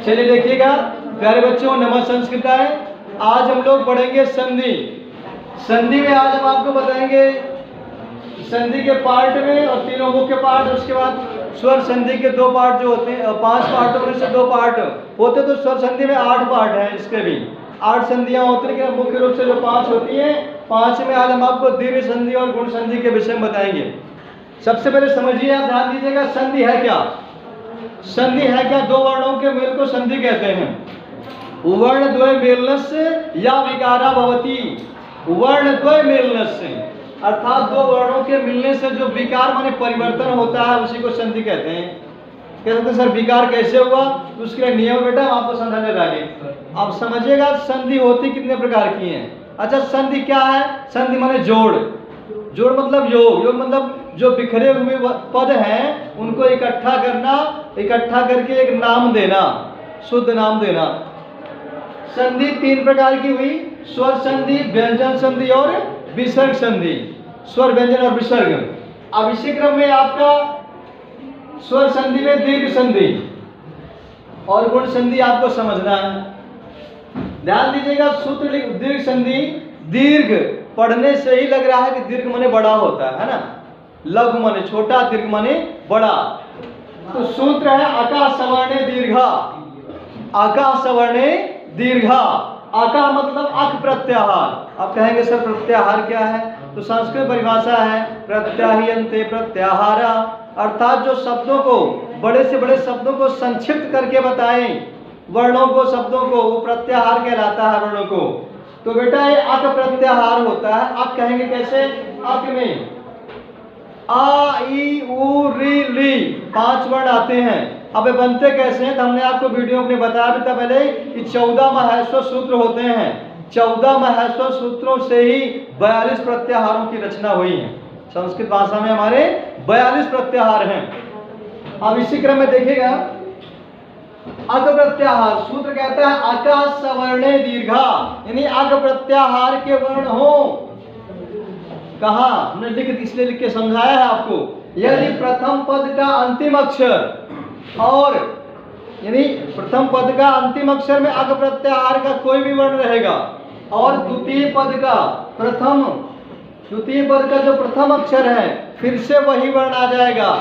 चलिए देखिएगा प्यारे बच्चों, नमः संस्कृताय। आज हम लोग पढ़ेंगे संधि। संधि में आज हम आपको बताएंगे संधि के पार्ट में और तीनों मुख्य पार्ट, उसके बाद स्वर संधि के दो पार्ट जो होते हैं, 5 पार्टों में से 2 पार्ट होते, तो स्वर संधि में 8 पार्ट हैं। इसके भी 8 संधियां होती हैं, लेकिन मुख्य रूप से जो 5 होती हैं, 5 में आज हम आपको दीर्घ संधि और गुण संधि के विषय में बताएंगे। सबसे पहले समझिए, आप ध्यान दीजिएगा, संधि है क्या? संधि है क्या? 2 वर्णों के मेल को संधि कहते हैं। वर्ण द्वय मेलनस्य या विकारा भवति। वर्ण द्वय मेलनस्य अर्थात 2 वर्णों के मिलने से जो विकार माने परिवर्तन होता है, उसी को संधि कहते हैं। कहते हैं सर विकार कैसे हुआ? तो उसके लिए नियम बेटा हम आपको समझाने लगे। अब समझिएगा संधि होती कितने प्रकार की है। अच्छा, संधि क्या है? संधि माने जोड़। जोड़ मतलब योग। योग मतलब जो बिखरे हुए पद हैं उनको इकट्ठा करना, इकट्ठा करके एक नाम देना, शुद्ध नाम देना। संधि 3 प्रकार की हुई, स्वर संधि, व्यंजन संधि और विसर्ग संधि। स्वर, व्यंजन और विसर्ग। अब इसी क्रम में आपका स्वर संधि में दीर्घ संधि और गुण संधि आपको समझना है। ध्यान दीजिएगा, सूत्र दीर्घ संधि, दीर्घ पढ़ने से ही लग रहा है कि दीर्घ माने बड़ा होता है ना। लघु माने छोटा, दीर्घ माने बड़ा। तो सूत्र है अका सवर्णे दीर्घा। अका सवर्णे दीर्घा। अका मतलब अक प्रत्याहार। आप कहेंगे सर प्रत्याहार क्या है? तो संस्कृत परिभाषा है प्रत्याह्यन्ते प्रत्याहारा, अर्थात जो शब्दों को, बड़े से बड़े शब्दों को संक्षिप्त करके बताएं, वर्णों को, शब्दों को, वो प्रत्याहार कहलाता है वर्णों को। तो बेटा ये अक प्रत्याहार होता है। अक कहेंगे कैसे? अक में आ, ई, उ, री, ली 5 वर्ण आते हैं। अब ये बनते कैसे हैं? तो हमने आपको वीडियो में बताया भी था पहले कि 14 महस्व सूत्र होते हैं। 14 महस्व सूत्रों से ही 42 प्रत्याहारों की रचना हुई है। संस्कृत भाषा में हमारे 42 प्रत्याहार हैं। अब इसी क्रम में देखिएगा, अक प्रत्याहार सूत्र कहता है अका सवर्णे दीर्घा, यानी अक प्रत्याहार के वर्ण हो। कहा हमने इसलिए लिख के समझाया है आपको, यदि प्रथम पद का अंतिम अक्षर और यानी प्रथम पद का अंतिम अक्षर में अक प्रत्याहार का कोई भी वर्ण रहेगा और द्वितीय पद का जो प्रथम अक्षर है फिर से वही वर्ण आ जाएगा,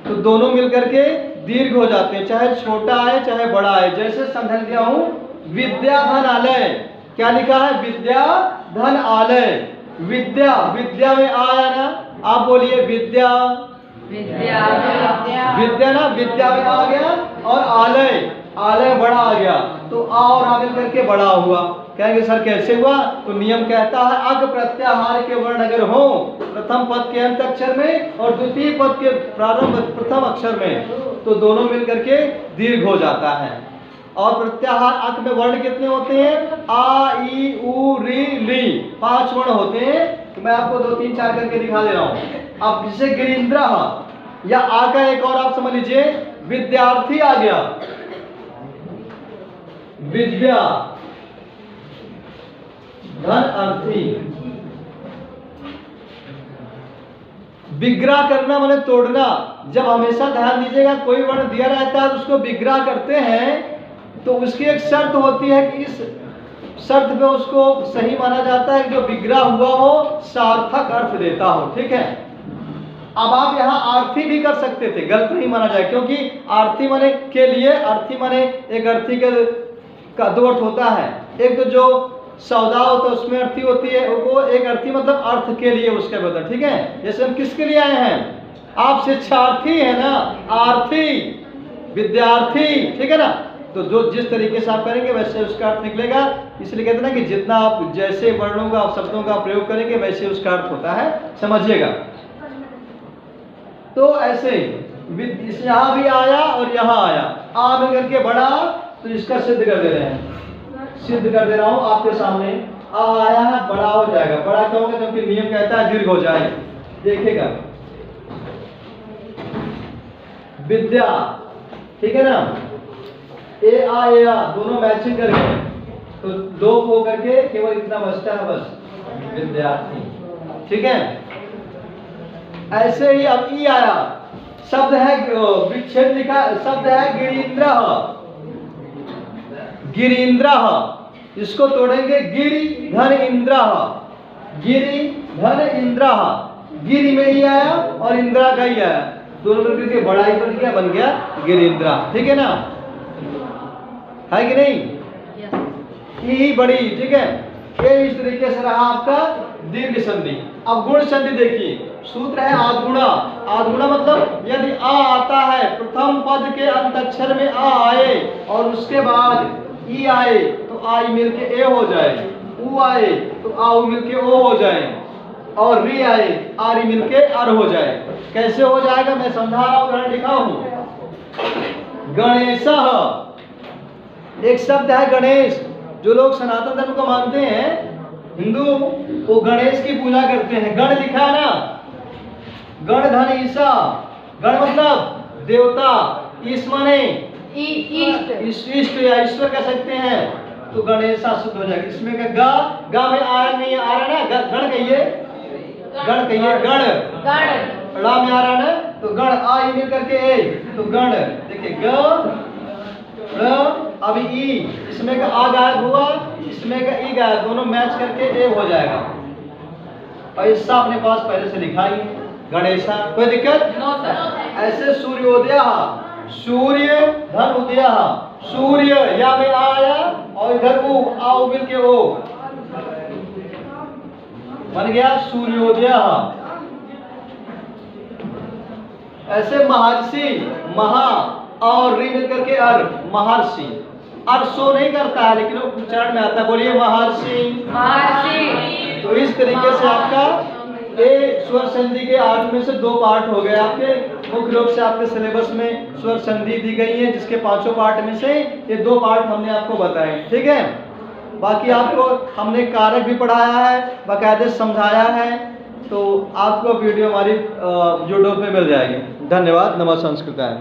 तो दोनों मिलकर के दीर्घ हो जाते हैं, चाहे छोटा आए चाहे बड़ा आए। जैसे समझ दिया हूं, विद्या धन आलय। क्या लिखा है? विद्या धन आलय। विद्या, विद्या में आया ना, आप बोलिए विद्या। विद्या, विद्या ना, विद्या में आ गया और आलय, आलय बड़ा आ गया, तो आ और आ मिल करके बड़ा हुआ। कहेंगे सर कैसे हुआ? तो नियम कहता है अक प्रत्याहार के वर्ण अगर हो प्रथम पद के अंत अक्षर में और द्वितीय पद के प्रारंभ प्रथम अक्षर में, तो दोनों मिलकर के दीर्घ हो जाता है। और प्रत्याहार अक में वर्ण कितने होते हैं? आ, ई, उ, री, ली 5 वर्ण होते हैं। तो मैं आपको 2, 3, 4 करके दिखा दे रहा हूं। अब जैसे गिरिंद्र या आ का एक और आप समझ लीजिए, विद्यार्थी आ गया, विद्या धन अर्थी। विग्रह करना माने तोड़ना। जब हमेशा ध्यान दीजिएगा कोई वर्ण दिया रहता है उसको विग्रह करते हैं, तो उसकी एक शर्त होती है कि इस शर्त पे उसको सही माना जाता है कि जो विग्रह हुआ हो सार्थक अर्थ देता हो। ठीक है। अब आप यहाँ आर्थी भी कर सकते थे, गलत नहीं माना जाए, क्योंकि आर्थी माने के लिए, अर्थी माने एक अर्थी का 2 अर्थ होता है। एक तो जो सौदा होता है उसमें अर्थी होती है, वो एक अर्थी मतलब अर्थ के लिए उसके बदल। ठीक है। जैसे हम किसके लिए आए हैं? आप शिक्षार्थी है ना, आर्थी, विद्यार्थी। ठीक है ना। तो जो जिस तरीके से आप करेंगे वैसे उसका अर्थ निकलेगा। इसलिए कहते हैं ना कि जितना आप जैसे वर्णों का, शब्दों का प्रयोग करेंगे वैसे उसका अर्थ होता है, समझिएगा। तो ऐसे यहाँ भी आया और यहाँ आया, आ में करके बड़ा, तो इसका सिद्ध कर दे रहे हैं, सिद्ध कर दे रहा हूं आपके सामने। आ आया है, बड़ा हो जाएगा। बड़ा क्यों होगा? क्योंकि नियम कहता है दीर्घ हो जाए। देखिएगा, विद्या, ठीक है ना, ए आ दोनों मैचिंग करके, तो 2 हो करके केवल इतना बचता है, बस विद्यार्थी। ठीक है। ऐसे ही अब ई आया, शब्द है विच्छेद लिखा, शब्द है गिरीन्द्र, गिरीन्द्रः, इसको तोड़ेंगे गिरि धन इंद्रः, गिरि धन इंद्रः, गिरि में ही आया और इंद्रा का ही आया, दोनों मिलकर के बड़ा ही बन गया, बन गया गिरिंद्रा। ठीक है ना, है कि नहीं? ही बड़ी, ठीक है। ये इस तरीके से रहा आपका दीर्घ संधि। अब गुण संधि देखिए, सूत्र है आद्गुणा। आद्गुणा मतलब यदि आ आता है, प्रथम पद के अंताक्षर में आ आए और उसके बाद ई आए तो आई मिलके ए हो जाए, उ आए तो आ मिलके ओ हो जाए, और री आए आर मिलके अर हो जाए। कैसे हो जाएगा मैं समझा रहा हूं, उदाहरण लिखा हूं। गणेशः, एक शब्द है गणेश। जो लोग सनातन धर्म को मानते हैं, हिंदू, वो गणेश की पूजा करते हैं। गण लिखा है ना, गण धन ईसा, गण मतलब देवता, ईश माने इष्ट या ईश्वर कह सकते हैं, तो गणेशा शुद्ध हो जाएगा। इसमें का गा में आ नहीं आ रहा ना, गण कहिए, गण कहिए, गण ड़ा में आ रहा ना, तो गण आ मिल करके ए, तो गण। देखिए ग अब ई, इसमें का आ गायब हुआ, इसमें का ई गायब, दोनों मैच करके ए हो जाएगा। और इसका अपने पास पहले से लिखा ही है गणेशा, कोई दिक्कत? ऐसे सूर्योदय, सूर्य धन उदय, सूर्य या में आया और इधर उ, आ मिल के ओ बन गया सूर्योदय। ऐसे महर्षि, महा और री मिल करके अर, महर्षि। अर शो नहीं करता है लेकिन वो उच्चारण में आता है, बोलिए महर्षि। तो इस तरीके से आपका ये स्वर संधि के 8 में से 2 पार्ट हो गए आपके। मुख्य रूप से आपके सिलेबस में स्वर संधि दी गई है, जिसके 5 पार्ट में से ये 2 पार्ट हमने आपको बताए। ठीक है, बाकी आपको हमने कारक भी पढ़ाया है, बाकायदे समझाया है, तो आपको वीडियो हमारी यूट्यूब पे मिल जाएगी। धन्यवाद। नमः संस्कृताय।